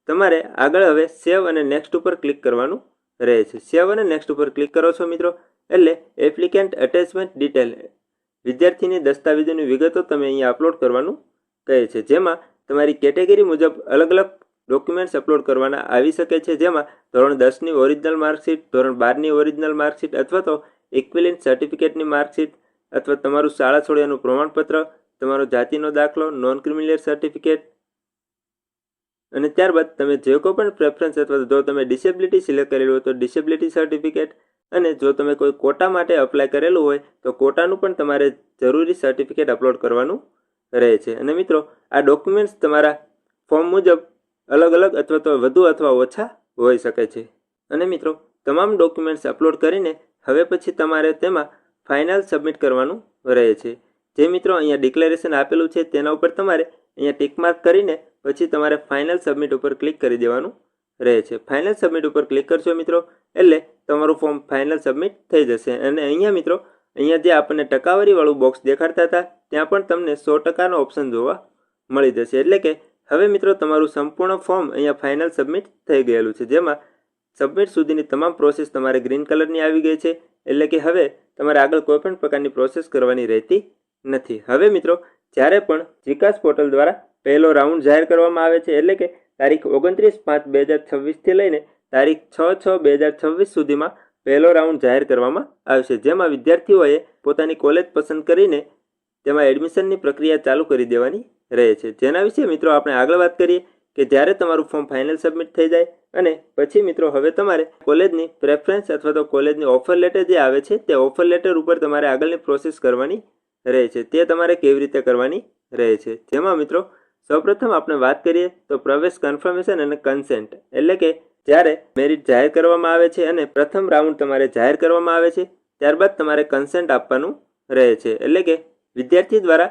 તમારે આગળ હવે સેવ અને નેક્સ્ટ ઉપર ક્લિક કરવાનું રહે છે. સેવ અને નેક્સ્ટ ઉપર ક્લિક કરો છો મિત્રો એટલે એપ્લિકેન્ટ અટેચમેન્ટ ડિટેલ, વિદ્યાર્થીની દસ્તાવેજોની વિગતો તમે અહીંયા અપલોડ કરવાનું કહે છે, જેમાં તમારી કેટેગરી મુજબ અલગ અલગ ડોક્યુમેન્ટ્સ અપલોડ કરવાના આવી શકે છે, જેમાં ધોરણ 10ની ઓરિજિનલ માર્કશીટ, ધોરણ 12ની ઓરિજિનલ માર્કશીટ અથવા તો ઇક્વિવેલન્ટ સર્ટિફિકેટની માર્કશીટ અથવા તમારું શાળા છોડ્યાનું પ્રમાણપત્ર, તમારો જાતિનો દાખલો, નોન ક્રિમિનલ સર્ટિફિકેટ અને ત્યારબાદ તમે જે કોઈ પણ પ્રેફરન્સ અથવા જો તમે ડિસેબિલિટી સિલેક્ટ કરેલું હોય તો ડિસેબિલિટી સર્ટિફિકેટ અને જો તમે કોઈ કોટા માટે અપ્લાય કરેલું હોય તો કોટાનું પણ તમારે જરૂરી સર્ટિફિકેટ અપલોડ કરવાનું રહે છે. અને મિત્રો આ ડોક્યુમેન્ટ્સ તમારા ફોર્મ મુજબ અલગ અલગ અથવા તો વધુ અથવા ઓછા હોઈ શકે છે. અને મિત્રો તમામ ડોક્યુમેન્ટ્સ અપલોડ કરીને હવે પછી તમારે તેમાં ફાઇનલ સબમિટ કરવાનું રહે છે. જે મિત્રો અહીંયા ડિક્લેરેશન આપેલું છે તેના ઉપર તમારે અહીંયા ટિક માર્ક કરીને પછી તમારે ફાઇનલ સબમિટ ઉપર ક્લિક કરી દેવાનું રહે છે. ફાઇનલ સબમિટ ઉપર ક્લિક કરશો મિત્રો એટલે તમારું ફોર્મ ફાઇનલ સબમિટ થઈ જશે. અને અહીંયા મિત્રો અહીંયા જે આપણને ટકાવારીવાળું બોક્સ દેખાડતા હતા ત્યાં પણ તમને 100%નો ઓપ્શન જોવા મળી જશે. એટલે કે હવે મિત્રો તમારું સંપૂર્ણ ફોર્મ અહીંયા ફાઇનલ સબમિટ થઈ ગયેલું છે, જેમાં સબમિટ સુધીની તમામ પ્રોસેસ તમારે ગ્રીન કલરની આવી ગઈ છે. એટલે કે હવે તમારે આગળ કોઈ પણ પ્રકારની પ્રોસેસ કરવાની રહેતી નથી. હવે મિત્રો જ્યારે પણ જીકાસ પોર્ટલ દ્વારા પહેલો રાઉન્ડ જાહેર કરવામાં આવે છે, એટલે કે તારીખ 29/5/2026 લઈને તારીખ 6/6/2026 સુધીમાં પહેલો રાઉન્ડ જાહેર કરવામાં આવશે, જેમાં વિદ્યાર્થીઓએ પોતાની કોલેજ પસંદ કરીને તેમાં એડમિશનની પ્રક્રિયા ચાલુ કરી દેવાની રહે છે. જેના વિશે મિત્રો આપણે આગળ વાત કરીએ કે જ્યારે તમારું ફોર્મ ફાઇનલ સબમિટ થઈ જાય અને પછી મિત્રો હવે તમારે કોલેજની પ્રેફરન્સ અથવા તો કોલેજની ઓફર લેટર જે આવે છે તે ઓફર લેટર ઉપર તમારે આગળની પ્રોસેસ કરવાની રહે છે. તે તમારે કેવી રીતે કરવાની રહે છે, જેમાં મિત્રો સૌપ્રથમ આપણે વાત કરીએ તો પ્રવેશ કન્ફર્મેશન અને કન્સેન્ટ, એટલે કે જ્યારે મેરિટ જાહેર કરવામાં આવે છે અને પ્રથમ રાઉન્ડ તમારે જાહેર કરવામાં આવે છે ત્યારબાદ તમારે કન્સેન્ટ આપવાનું રહે છે. એટલે કે વિદ્યાર્થી દ્વારા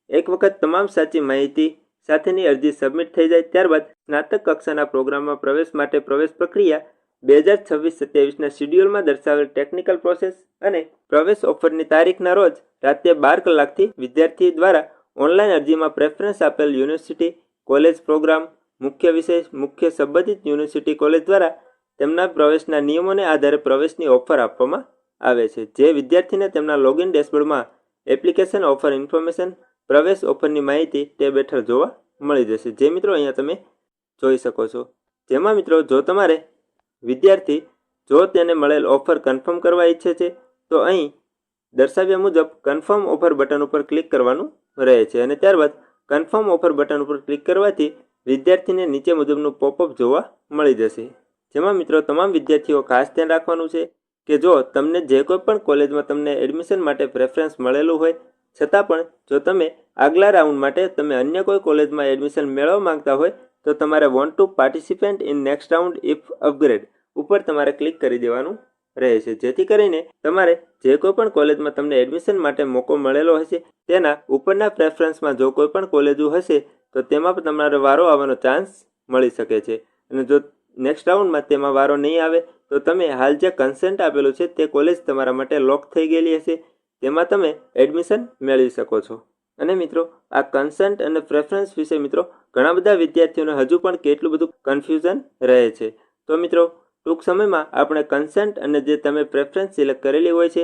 એક વખત તમામ સાચી માહિતી સાથેની અરજી સબમિટ થઈ જાય ત્યારબાદ સ્નાતક કક્ષાના પ્રોગ્રામમાં પ્રવેશ માટે પ્રવેશ પ્રક્રિયા 2026-27ના શિડ્યુલમાં દર્શાવેલ ટેકનિકલ પ્રોસેસ અને પ્રવેશ ઓફરની તારીખના રોજ રાત્રે 12 કલાકથી વિદ્યાર્થી દ્વારા ઓનલાઈન અરજીમાં પ્રેફરન્સ આપેલ યુનિવર્સિટી, કોલેજ, પ્રોગ્રામ, મુખ્ય વિષય, મુખ્ય સંબંધિત યુનિવર્સિટી, કોલેજ દ્વારા તેમના પ્રવેશના નિયમોને આધારે પ્રવેશની ઓફર આપવામાં આવે છે, જે વિદ્યાર્થીને તેમના લોગિન ડેશબોર્ડમાં એપ્લિકેશન ઓફર ઇન્ફોર્મેશન પ્રવેશ ઓફરની માહિતી ટેબ હેઠળ જોવા મળી જશે, જે મિત્રો અહીંયા તમે જોઈ શકો છો. જેમાં મિત્રો જો તમારે વિદ્યાર્થી જો તેને મળેલ ઓફર કન્ફર્મ કરવા ઈચ્છે છે તો અહીં દર્શાવ્યા મુજબ કન્ફર્મ ઓફર બટન ઉપર ક્લિક કરવાનું રહે છે અને ત્યારબાદ કન્ફર્મ ઓફર બટન ઉપર ક્લિક કરવાથી વિદ્યાર્થીને નીચે મુજબનું પોપઅપ જોવા મળી જશે. જેમાં મિત્રો તમામ વિદ્યાર્થીઓ ખાસ ધ્યાન રાખવાનું છે કે જો તમને જે કોઈ પણ કોલેજમાં તમને એડમિશન માટે પ્રેફરન્સ મળેલું હોય છતાં પણ જો તમે આગલા રાઉન્ડ માટે તમે અન્ય કોઈ કોલેજમાં એડમિશન મેળવવા માંગતા હોય તો તમારે want to participate in next round if upgrade ઉપર તમારે ક્લિક કરી દેવાનું રહે છે, જેથી કરીને તમારે જે કોઈ પણ કોલેજમાં તમને એડમિશન માટે મોકો મળેલો હશે તેના ઉપરના પ્રેફરન્સમાં જો કોઈ પણ કોલેજો હશે તો તેમાં પણ તમારે વારો આવવાનો ચાન્સ મળી શકે છે. અને જો નેક્સ્ટ રાઉન્ડમાં તેમાં વારો નહીં આવે તો તમે હાલ જે કન્સેન્ટ આપેલું છે તે કોલેજ તમારા માટે લોક થઈ ગયેલી હશે તેમાં તમે એડમિશન મેળવી શકો છો. અને મિત્રો આ કન્સેન્ટ અને પ્રેફરન્સ વિશે મિત્રો ઘણા બધા વિદ્યાર્થીઓને હજુ પણ કેટલું બધું કન્ફ્યુઝન રહે છે. તો મિત્રો ટૂંક સમયમાં આપણે કન્સેન્ટ અને જે તમે પ્રેફરન્સ સિલેક્ટ કરેલી હોય છે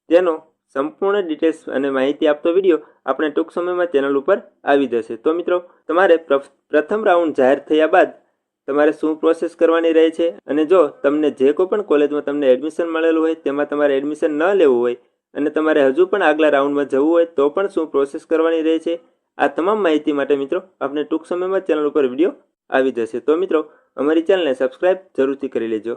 તેનો સંપૂર્ણ ડિટેલ્સ અને માહિતી આપતો વિડીયો આપણે ટૂંક સમયમાં ચેનલ ઉપર આવી જશે. તો મિત્રો તમારે પ્રથમ રાઉન્ડ જાહેર થયા બાદ તમારે શું પ્રોસેસ કરવાની રહે છે અને જો તમને જે કોઈ પણ કોલેજમાં તમને એડમિશન મળેલું હોય તેમાં તમારે એડમિશન ન લેવું હોય અને તમારે હજુ પણ આગલા રાઉન્ડમાં જવું હોય તો પણ શું પ્રોસેસ કરવાની રહે છે, આ તમામ માહિતી માટે મિત્રો આપણે ટૂંક સમયમાં ચેનલ ઉપર વિડીયો આવી જશે. તો મિત્રો અમારી ચેનલને સબસ્ક્રાઈબ જરૂરથી કરી લેજો.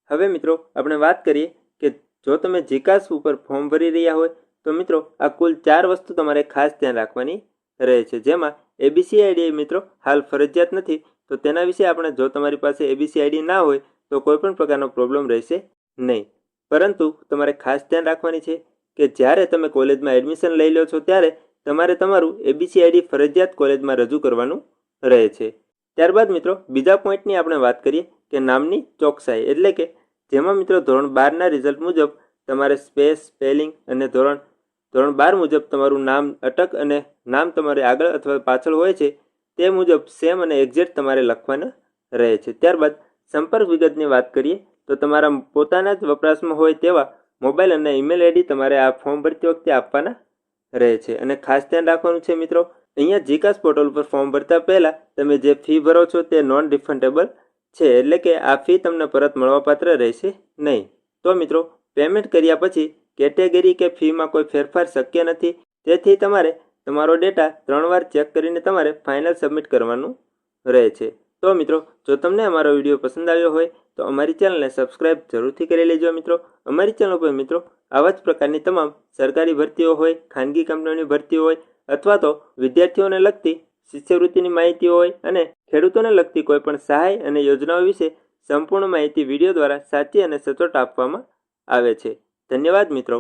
હવે મિત્રો આપણે વાત કરીએ કે જો તમે જીકાસ ઉપર ફોર્મ ભરી રહ્યા હોય તો મિત્રો આ કુલ 4 વસ્તુ તમારે ખાસ ધ્યાન રાખવાની રહે છે, જેમાં એબીસી આઈડી મિત્રો હાલ ફરજિયાત નથી. તો તેના વિશે આપણે જો તમારી પાસે એબીસી આઈડી ના હોય તો કોઈ પણ પ્રકારનો પ્રોબ્લેમ રહેશે નહીં, પરંતુ તમારે ખાસ ધ્યાન રાખવાની છે કે જ્યારે તમે કોલેજમાં એડમિશન લઈ લો છો ત્યારે તમારે તમારું એબીસી આઈડી ફરજિયાત કોલેજમાં રજૂ કરવાનું રહે છે. ત્યારબાદ મિત્રો બીજા પોઈન્ટની આપણે વાત કરીએ કે નામની ચોકસાઈ, એટલે કે જેમાં મિત્રો ધોરણ 12ના રિઝલ્ટ મુજબ તમારે સ્પેસ, સ્પેલિંગ અને ધોરણ 12 મુજબ તમારું નામ અટક અને નામ તમારે આગળ અથવા પાછળ હોય છે તે મુજબ સેમ અને એક્ઝેક્ટ તમારે લખવાના રહે છે. ત્યારબાદ સંપર્ક વિગતની વાત કરીએ તો તમારા પોતાના જ વપરાશમાં હોય તેવા મોબાઈલ અને ઈમેલ આઈડી તમારે આ ફોર્મ ભરતી વખતે આપવાના રહે છે. અને ખાસ ધ્યાન રાખવાનું છે મિત્રો, અહીંયા જીકાસ પોર્ટલ પર ફોર્મ ભરતા પહેલાં તમે જે ફી ભરો છો તે નોન રિફંડેબલ છે, એટલે કે આ ફી તમને પરત મળવાપાત્ર રહેશે નહીં. તો મિત્રો પેમેન્ટ કર્યા પછી કેટેગરી કે ફીમાં કોઈ ફેરફાર શક્ય નથી, તેથી તમારે તમારો ડેટા 3 વાર ચેક કરીને તમારે ફાઇનલ સબમિટ કરવાનું રહે છે. તો મિત્રો જો તમને અમારો વિડીયો પસંદ આવ્યો હોય તો અમારી ચેનલને સબસ્ક્રાઈબ જરૂરથી કરી લેજો મિત્રો. અમારી ચેનલ પર મિત્રો આવા જ પ્રકારની તમામ સરકારી ભરતીઓ હોય, ખાનગી કંપનીઓની ભરતીઓ હોય અથવા તો વિદ્યાર્થીઓને લગતી શિષ્યવૃત્તિની માહિતી હોય અને ખેડૂતોને લગતી કોઈપણ સહાય અને યોજનાઓ વિશે સંપૂર્ણ માહિતી વિડીયો દ્વારા સાચી અને સચોટ આપવામાં આવે છે. ધન્યવાદ મિત્રો.